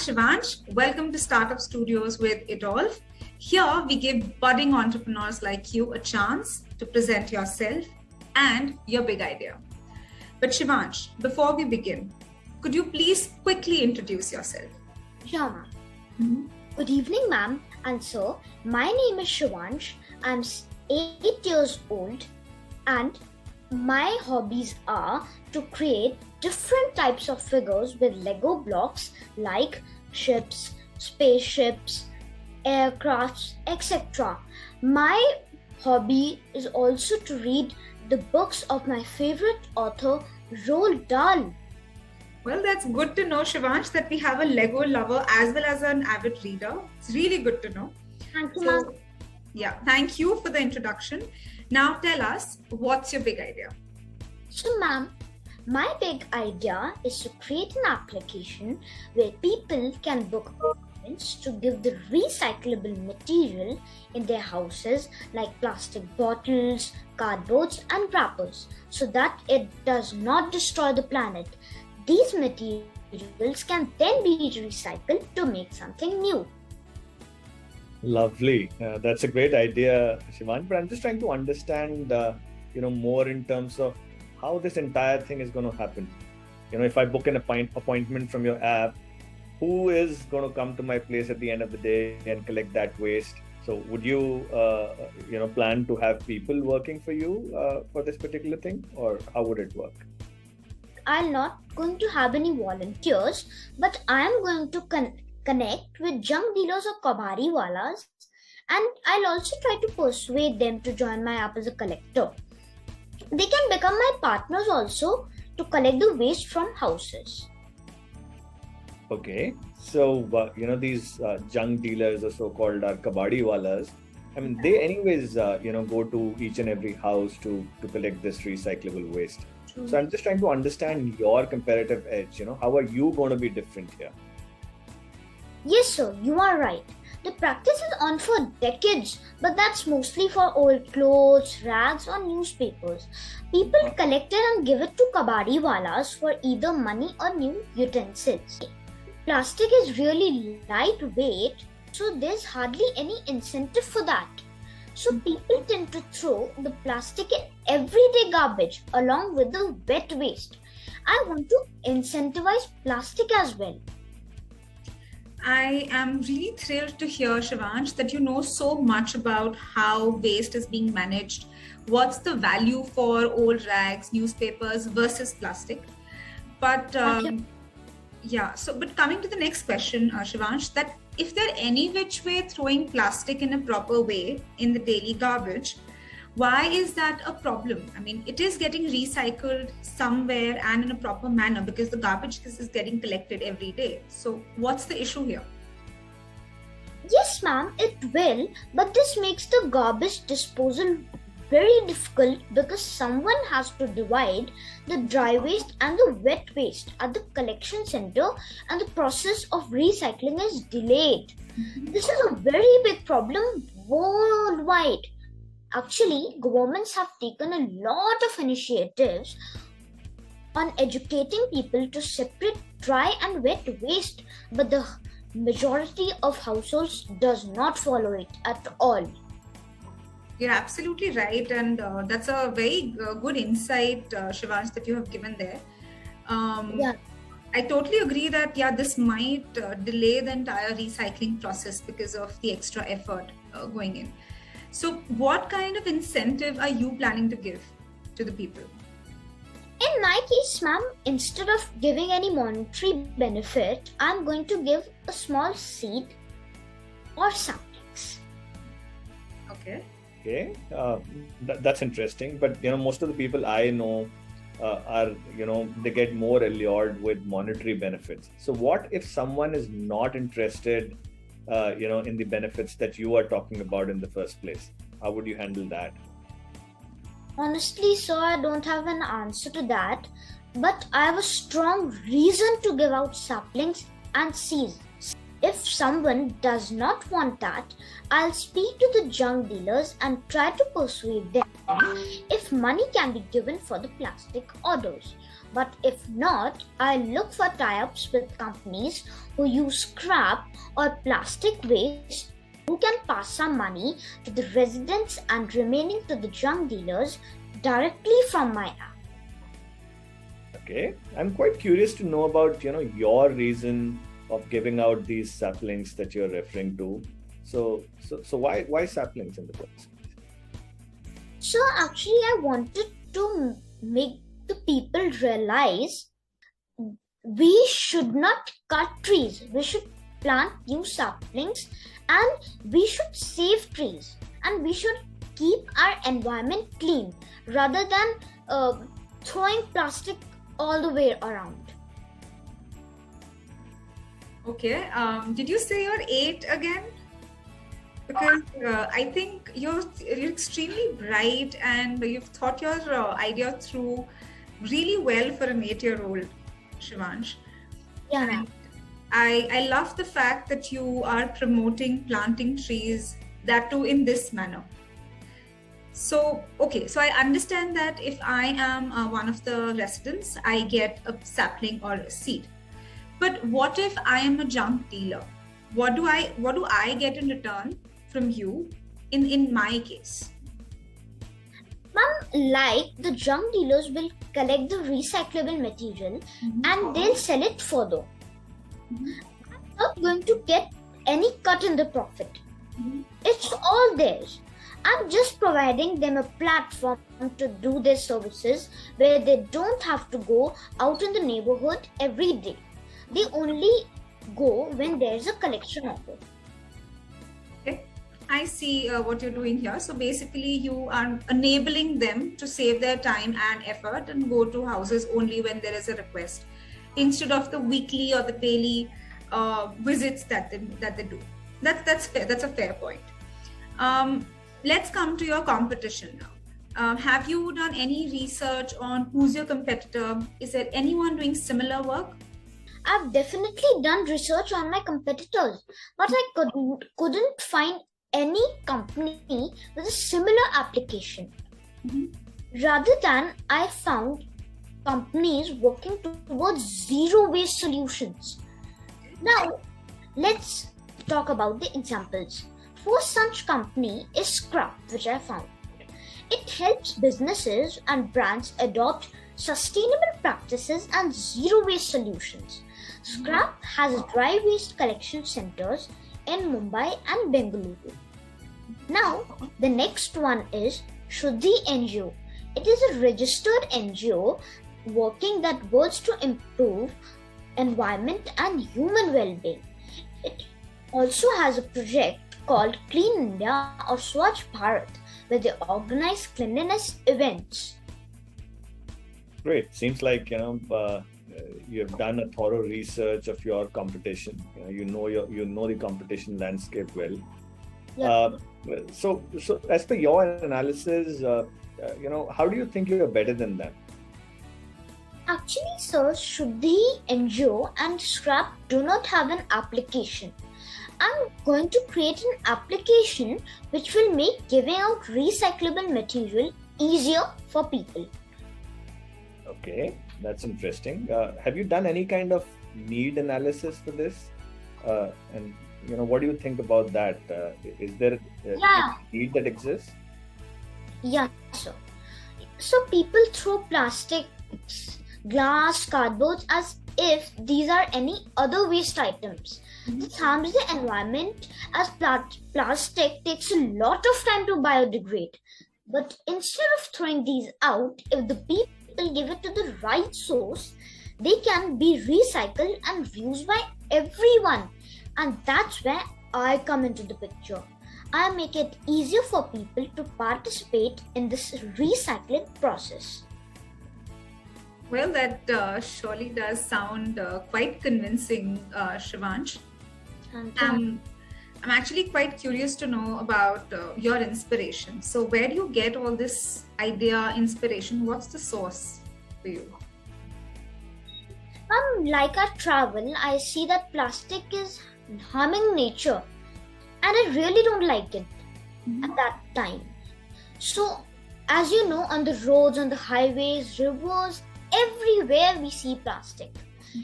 Shivansh. Welcome to Startup Studios with Idolf. Here we give budding entrepreneurs like you a chance to present yourself and your big idea. But Shivansh, before we begin, could you please quickly introduce yourself? Sure, ma'am. Good evening, ma'am and sir. My name is Shivansh. I'm 8 years old and my hobbies are to create different types of figures with Lego blocks like ships, spaceships, aircrafts, etc. My hobby is also to read the books of my favorite author, Roald Dahl. Well, that's good to know, Shivansh, that we have a Lego lover as well as an avid reader. It's really good to know. Thank you, ma'am. Yeah, thank you for the introduction. Now tell us, what's your big idea? So, ma'am, my big idea is to create an application where people can book appointments to give the recyclable material in their houses like plastic bottles, cardboards and wrappers so that it does not destroy the planet. These materials can then be recycled to make something new. Lovely. That's a great idea, Shivansh. But I'm just trying to understand, more in terms of how this entire thing is going to happen. If I book an appointment from your app, who is going to come to my place at the end of the day and collect that waste? So would you, plan to have people working for you for this particular thing, or how would it work? I'm not going to have any volunteers, but I am going to connect with junk dealers or kabari walas, and I'll also try to persuade them to join my app as a collector. They can become my partners also to collect the waste from houses. Okay, so these junk dealers or so-called kabadi walas, I mean, they anyways go to each and every house to collect this recyclable waste. True. So I'm just trying to understand your comparative edge. How are you going to be different here? Yes, sir, you are right. The practice is on for decades, but that's mostly for old clothes, rags, or newspapers. People collect it and give it to kabadi walas for either money or new utensils. Plastic is really lightweight, so there's hardly any incentive for that. So people tend to throw the plastic in everyday garbage along with the wet waste. I want to incentivize plastic as well. I am really thrilled to hear, Shivansh, that you know so much about how waste is being managed. What's the value for old rags, newspapers versus plastic? But but coming to the next question, Shivansh, that if they're any which way throwing plastic in a proper way in the daily garbage, why is that a problem? I mean, it is getting recycled somewhere and in a proper manner because the garbage is getting collected every day. So what's the issue here? Yes, ma'am, it will, but this makes the garbage disposal very difficult because someone has to divide the dry waste and the wet waste at the collection center and the process of recycling is delayed. This is a very big problem worldwide. Actually, governments have taken a lot of initiatives on educating people to separate dry and wet waste, but the majority of households does not follow it at all. You're absolutely right, and that's a very good insight, Shivansh, that you have given there. I totally agree that this might delay the entire recycling process because of the extra effort going in. So what kind of incentive are you planning to give to the people? In my case, ma'am, instead of giving any monetary benefit, I'm going to give a small seed or saplings. Okay. Okay, that's interesting. But most of the people I know are they get more allured with monetary benefits. So what if someone is not interested in the benefits that you are talking about in the first place? How would you handle that? Honestly, sir, I don't have an answer to that, but I have a strong reason to give out saplings and seeds. if someone does not want that, I'll speak to the junk dealers and try to persuade them if money can be given for the plastic orders. But if not, I'll look for tie-ups with companies who use scrap or plastic waste who can pass some money to the residents and remaining to the junk dealers directly from my app. Okay, I'm quite curious to know about your reason of giving out these saplings that you're referring to. So why saplings in the first place? So actually, I wanted to make the people realize we should not cut trees. We should plant new saplings and we should save trees and we should keep our environment clean rather than throwing plastic all the way around. Okay. Did you say you're 8 again? Because I think you're extremely bright and you've thought your idea through really well for an 8-year-old, Shivansh. Yeah. And I love the fact that you are promoting planting trees, that too in this manner. So, okay, so I understand that if I am one of the residents, I get a sapling or a seed. But what if I am a junk dealer? What do I get in return from you in my case? Ma'am, like the junk dealers will collect the recyclable material and they'll sell it further. I'm not going to get any cut in the profit. It's all theirs. I'm just providing them a platform to do their services where they don't have to go out in the neighborhood every day. They only go when there's a collection of it. Okay, I see what you're doing here. So basically you are enabling them to save their time and effort and go to houses only when there is a request, instead of the weekly or the daily visits that they do. That's fair. That's a fair point. Let's come to your competition now. Have you done any research on who's your competitor? Is there anyone doing similar work? I've definitely done research on my competitors, but I couldn't find any company with a similar application. Rather than, I found companies working towards zero waste solutions. Now, let's talk about the examples. First such company is Scrap, which I found. It helps businesses and brands adopt sustainable practices and zero waste solutions. Scrap has dry waste collection centers in Mumbai and Bengaluru. Now, the next one is Shuddhi NGO. It is a registered NGO working that works to improve environment and human well-being. It also has a project called Clean India or Swachh Bharat, where they organize cleanliness events. Great. Seems like you have done a thorough research of your competition. You know the competition landscape well. Yeah. So as per your analysis, how do you think you are better than them? Actually, sir, Shuddhi NGO and Scrap do not have an application. I'm going to create an application which will make giving out recyclable material easier for people. Okay, that's interesting. Have you done any kind of need analysis for this? And what do you think about that? Is there a need that exists? Yeah, sir. So people throw plastics, glass, cardboard as if these are any other waste items. This harms the environment as plastic takes a lot of time to biodegrade. But instead of throwing these out, if the people give it to the right source, they can be recycled and used by everyone. And that's where I come into the picture. I make it easier for people to participate in this recycling process. Well, that surely does sound quite convincing, Shivansh. I'm actually quite curious to know about your inspiration. So where do you get all this idea, inspiration? What's the source for you? Like I travel, I see that plastic is harming nature, and I really don't like it Mhm. at that time. So, as you know, on the roads, on the highways, rivers, everywhere we see plastic.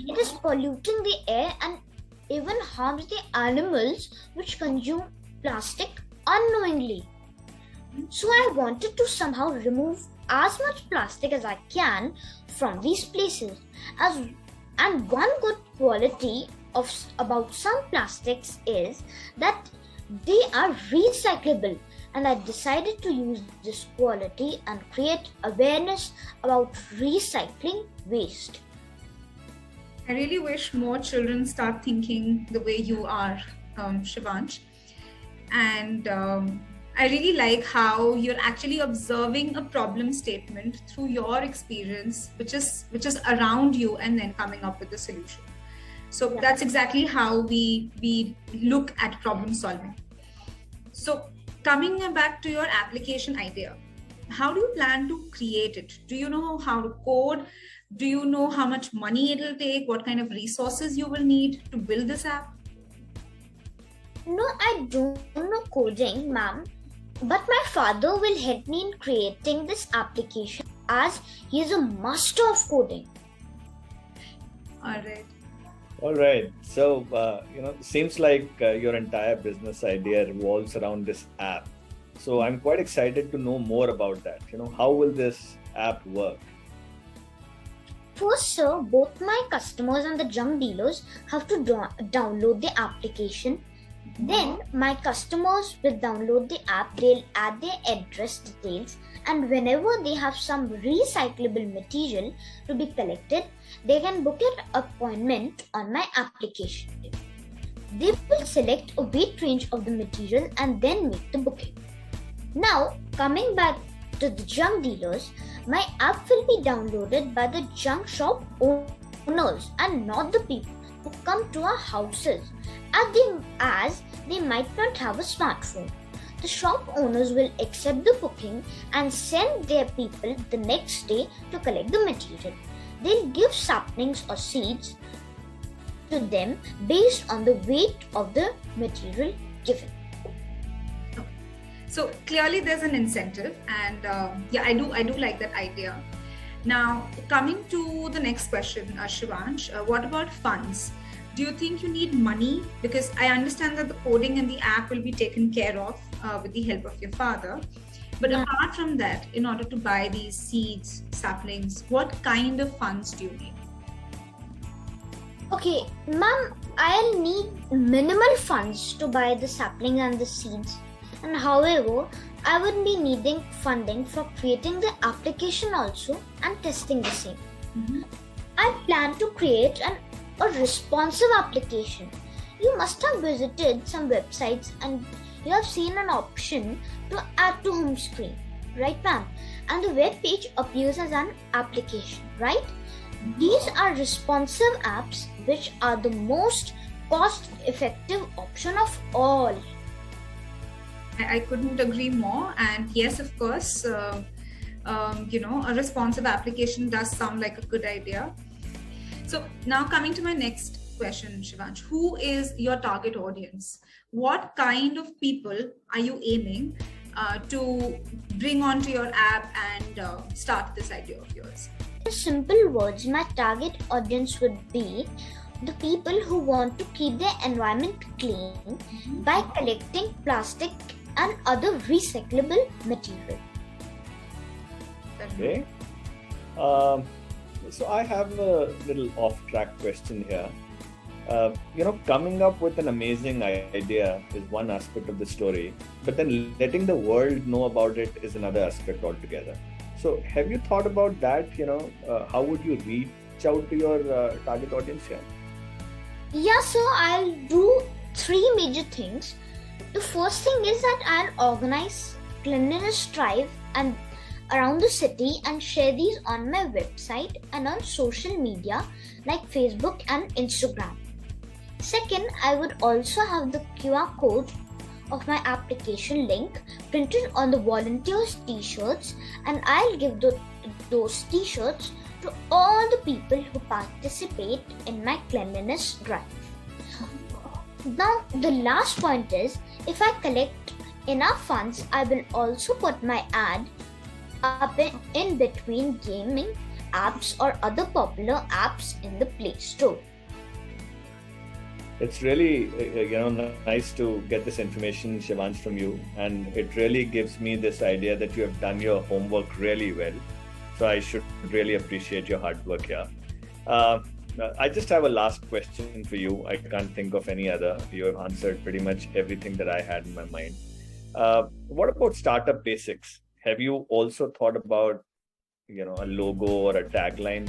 It is polluting the air and even harms the animals which consume plastic unknowingly. So, I wanted to somehow remove as much plastic as I can from these places. And one good quality of about some plastics is that they are recyclable, and I decided to use this quality and create awareness about recycling waste. I really wish more children start thinking the way you are, Shivansh. And I really like how you're actually observing a problem statement through your experience, which is around you, and then coming up with a solution. So Yeah. that's exactly how we look at problem solving. So coming back to your application idea, how do you plan to create it? Do you know how to code? Do you know how much money it'll take? What kind of resources you will need to build this app? No, I don't know coding, ma'am, but my father will help me in creating this application as he is a master of coding. All right. All right. So, seems like your entire business idea revolves around this app. So, I'm quite excited to know more about that. How will this app work? First, sir, both my customers and the junk dealers have to download the application. Then, my customers will download the app, they'll add their address details, and whenever they have some recyclable material to be collected, they can book an appointment on my application. They will select a weight range of the material and then make the booking. Now, coming back to the junk dealers, my app will be downloaded by the junk shop owners and not the people who come to our houses, as they might not have a smartphone. The shop owners will accept the booking and send their people the next day to collect the material. They'll give saplings or seeds to them based on the weight of the material given. So clearly there's an incentive, and yeah, I do like that idea. Now coming to the next question, Shivansh, what about funds? Do you think you need money? Because I understand that the coding and the app will be taken care of with the help of your father. But Yeah. apart from that, in order to buy these seeds, saplings, what kind of funds do you need? Okay, ma'am, I'll need minimal funds to buy the sapling and the seeds. And however, I would be needing funding for creating the application also and testing the same. Mhm. I plan to create a responsive application. You must have visited some websites and you have seen an option to add to home screen, right ma'am? And the web page appears as an application, right? These are responsive apps which are the most cost effective option of all. I couldn't agree more. And yes, of course, a responsive application does sound like a good idea. So now coming to my next question, Shivansh, who is your target audience? What kind of people are you aiming to bring onto your app and start this idea of yours? In simple words, my target audience would be the people who want to keep their environment clean by collecting plastic and other recyclable material. Okay. Um, so I have a little off-track question here. Coming up with an amazing idea is one aspect of the story, but then letting the world know about it is another aspect altogether. So have you thought about that? How would you reach out to your target audience here? Yeah, so I'll do three major things. The first thing is that I'll organize cleanliness drive and around the city and share these on my website and on social media like Facebook and Instagram. Second, I would also have the QR code of my application link printed on the volunteers t-shirts, and I'll give those t-shirts to all the people who participate in my cleanliness drive. Now, the last point is, if I collect enough funds, I will also put my ad up in between gaming apps or other popular apps in the Play Store. It's really nice to get this information, Shivansh, from you, and it really gives me this idea that you have done your homework really well. So I should really appreciate your hard work here. I just have a last question for you. I can't think of any other. You have answered pretty much everything that I had in my mind. What about startup basics? Have you also thought about a logo or a tagline,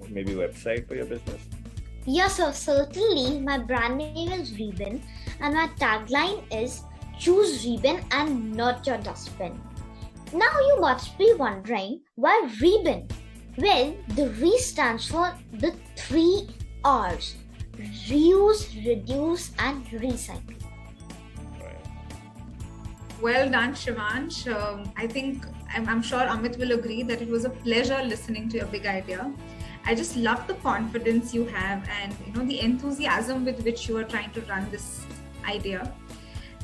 maybe website for your business? Yes, sir, certainly. My brand name is Reben, and my tagline is choose Reben and not your dustbin. Now you must be wondering, why Reben? Well, the R stands for the 3 R's: reuse, reduce, and recycle. Well done, Shivansh. I'm sure Amit will agree that it was a pleasure listening to your big idea. I just love the confidence you have and the enthusiasm with which you are trying to run this idea.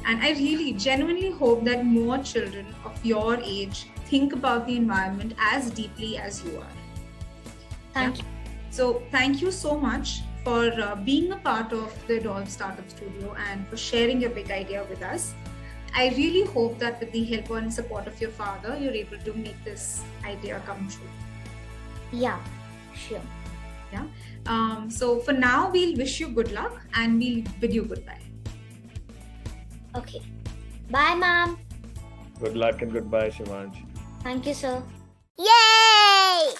And I really genuinely hope that more children of your age think about the environment as deeply as you are. Thank you. So thank you so much for being a part of the Adolf Startup Studio and for sharing your big idea with us. I really hope that with the help and support of your father, you're able to make this idea come true. Yeah, sure. Yeah. So for now, we'll wish you good luck and we'll bid you goodbye. Okay. Bye, ma'am. Good luck and goodbye, Shivansh. Thank you, sir. Yay!